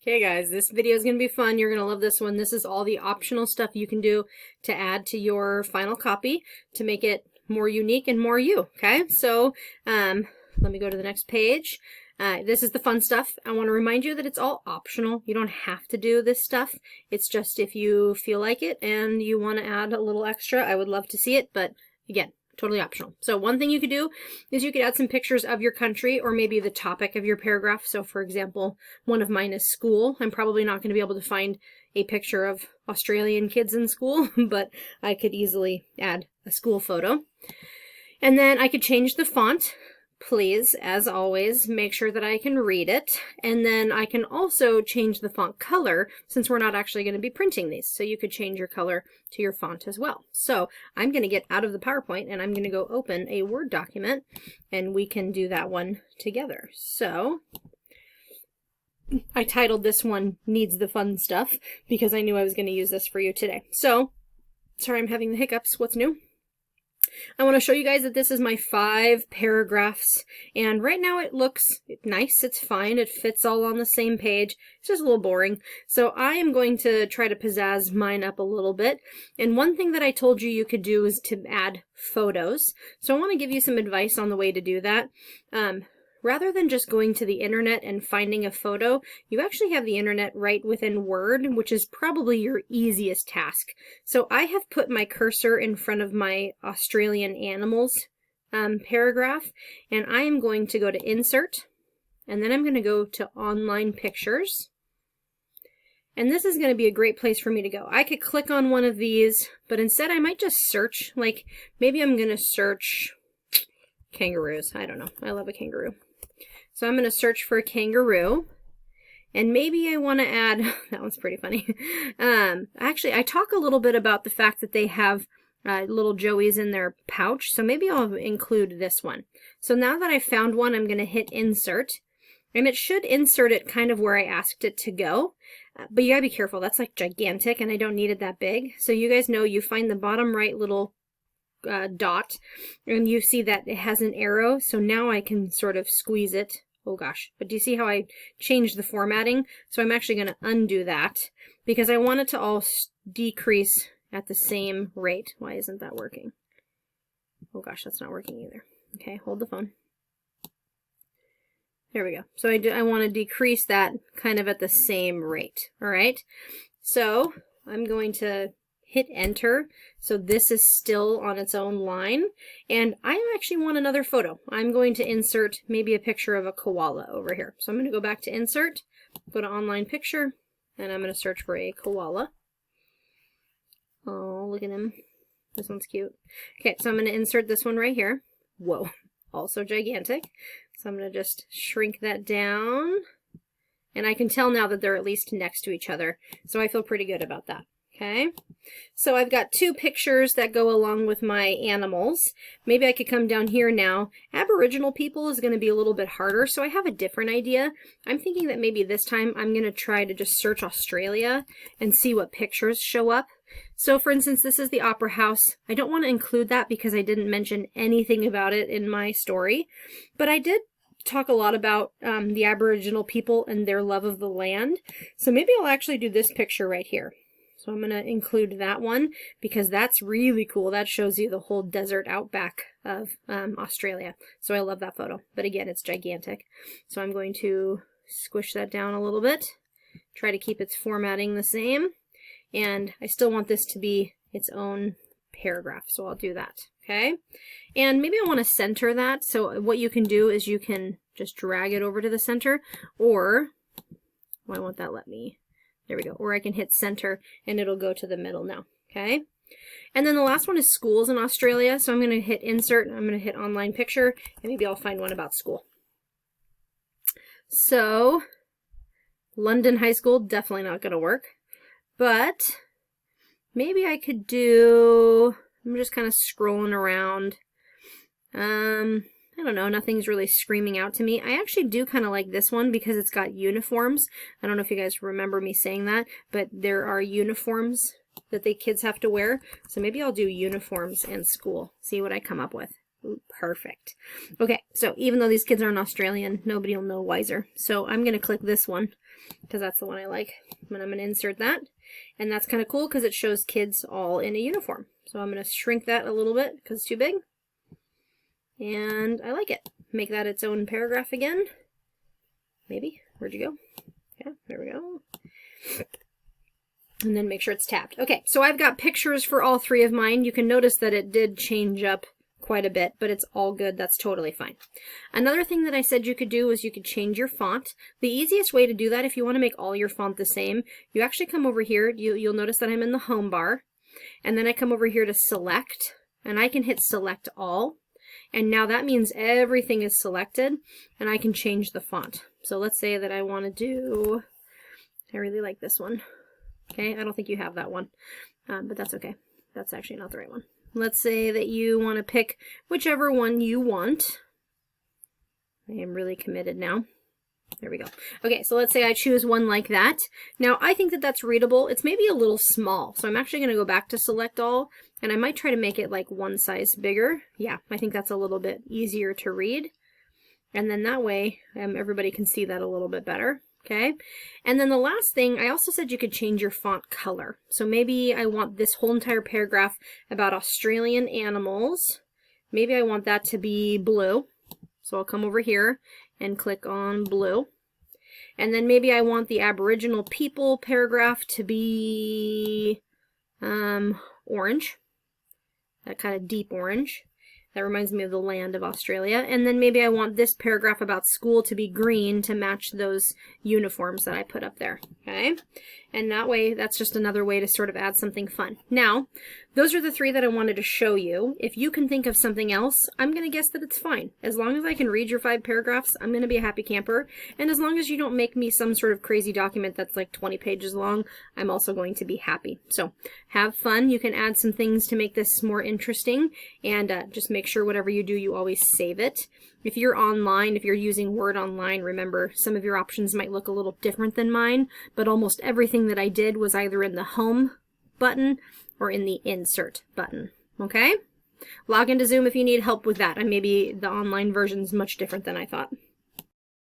Okay guys, this video is going to be fun. You're going to love this one. This is all the optional stuff you can do to add to your final copy to make it more unique and more you, okay? So let me go to the next page. This is the fun stuff. I want to remind you that it's all optional. You don't have to do this stuff. It's just if you feel like it and you want to add a little extra, I would love to see it, but again, totally optional. So one thing you could do is you could add some pictures of your country or maybe the topic of your paragraph. So for example, one of mine is school. I'm probably not going to be able to find a picture of Australian kids in school, but I could easily add a school photo. And then I could change the font. Please, as always, make sure that I can read it. And then I can also change the font color since we're not actually going to be printing these. So you could change your color to your font as well. So I'm going to get out of the PowerPoint and I'm going to go open a Word document and we can do that one together. So I titled this one Needs the Fun Stuff because I knew I was going to use this for you today. So, sorry I'm having the hiccups. What's new? I want to show you guys that this is my 5 paragraphs, and right now it looks nice, it's fine, it fits all on the same page, it's just a little boring. So I am going to try to pizzazz mine up a little bit, and one thing that I told you could do is to add photos. So I want to give you some advice on the way to do that. Rather than just going to the internet and finding a photo, you actually have the internet right within Word, which is probably your easiest task. So I have put my cursor in front of my Australian animals paragraph, and I am going to go to Insert, and then I'm going to go to Online Pictures. And this is going to be a great place for me to go. I could click on one of these, but instead I might just search. Like, maybe I'm going to search kangaroos. I don't know. I love a kangaroo. So I'm going to search for a kangaroo, and maybe I want to add, that one's pretty funny. Actually, I talk a little bit about the fact that they have little joeys in their pouch, so maybe I'll include this one. So now that I found one, I'm going to hit Insert, and it should insert it kind of where I asked it to go. But you gotta be careful, that's like gigantic, and I don't need it that big. So you guys know you find the bottom right little dot, and you see that it has an arrow, so now I can sort of squeeze it. Oh gosh, but do you see how I changed the formatting? So I'm actually going to undo that because I want it to all decrease at the same rate. Why isn't that working? Oh gosh, that's not working either. Okay, hold the phone. There we go. So I want to decrease that kind of at the same rate. All right, so I'm going to hit enter. So this is still on its own line, and I actually want another photo. I'm going to insert maybe a picture of a koala over here. So I'm going to go back to Insert, go to Online Picture, and I'm going to search for a koala. Oh, look at him. This one's cute. Okay, so I'm going to insert this one right here. Whoa, also gigantic. So I'm going to just shrink that down, and I can tell now that they're at least next to each other, so I feel pretty good about that. Okay, so I've got 2 pictures that go along with my animals. Maybe I could come down here now. Aboriginal people is going to be a little bit harder, so I have a different idea. I'm thinking that maybe this time I'm going to try to just search Australia and see what pictures show up. So for instance, this is the Opera House. I don't want to include that because I didn't mention anything about it in my story, but I did talk a lot about the Aboriginal people and their love of the land. So maybe I'll actually do this picture right here. So I'm going to include that one because that's really cool. That shows you the whole desert outback of Australia. So I love that photo. But again, it's gigantic. So I'm going to squish that down a little bit. Try to keep its formatting the same. And I still want this to be its own paragraph. So I'll do that. Okay. And maybe I want to center that. So what you can do is you can just drag it over to the center, or why won't that let me? There we go. Or I can hit center and it'll go to the middle now. Okay. And then the last one is schools in Australia. So I'm going to hit Insert. I'm going to hit Online Picture, and maybe I'll find one about school. So London High School, definitely not going to work. But maybe I could do, I'm just kind of scrolling around. I don't know, nothing's really screaming out to me. I actually do kind of like this one because it's got uniforms. I don't know if you guys remember me saying that, but there are uniforms that the kids have to wear. So maybe I'll do uniforms and school. See what I come up with. Ooh, perfect. Okay, so even though these kids aren't Australian, nobody will know wiser. So I'm going to click this one. because that's the one I like. And I'm going to insert that. And that's kind of cool because it shows kids all in a uniform. So I'm going to shrink that a little bit because it's too big. And I like it. Make that its own paragraph again. Maybe. Where'd you go? Yeah, there we go. And then make sure it's tabbed. Okay, so I've got pictures for all three of mine. You can notice that it did change up quite a bit, but it's all good. That's totally fine. Another thing that I said you could do is you could change your font. The easiest way to do that, if you want to make all your font the same, you actually come over here. You'll notice that I'm in the home bar, and then I come over here to select, and I can hit select all. And now that means everything is selected, and I can change the font. So let's say that I want to do, I really like this one. Okay, I don't think you have that one, but that's okay. That's actually not the right one. Let's say that you want to pick whichever one you want. I am really committed now. There we go. Okay, so let's say I choose one like that. Now, I think that that's readable. It's maybe a little small, so I'm actually going to go back to select all, and I might try to make it like one size bigger. Yeah, I think that's a little bit easier to read. And then that way, everybody can see that a little bit better. Okay, and then the last thing, I also said you could change your font color. So maybe I want this whole entire paragraph about Australian animals. Maybe I want that to be blue. So I'll come over here and click on blue. And then maybe I want the Aboriginal people paragraph to be orange. That kind of deep orange. That reminds me of the land of Australia. And then maybe I want this paragraph about school to be green to match those uniforms that I put up there. Okay? And that way, that's just another way to sort of add something fun. Now, those are the three that I wanted to show you. If you can think of something else, I'm going to guess that it's fine. As long as I can read your 5 paragraphs, I'm going to be a happy camper. And as long as you don't make me some sort of crazy document that's like 20 pages long, I'm also going to be happy. So have fun. You can add some things to make this more interesting, and just make sure whatever you do, you always save it. If you're online, if you're using Word online, remember some of your options might look a little different than mine, but almost everything that I did was either in the Home button or in the Insert button. Okay? Log into Zoom if you need help with that. And maybe the online version is much different than I thought.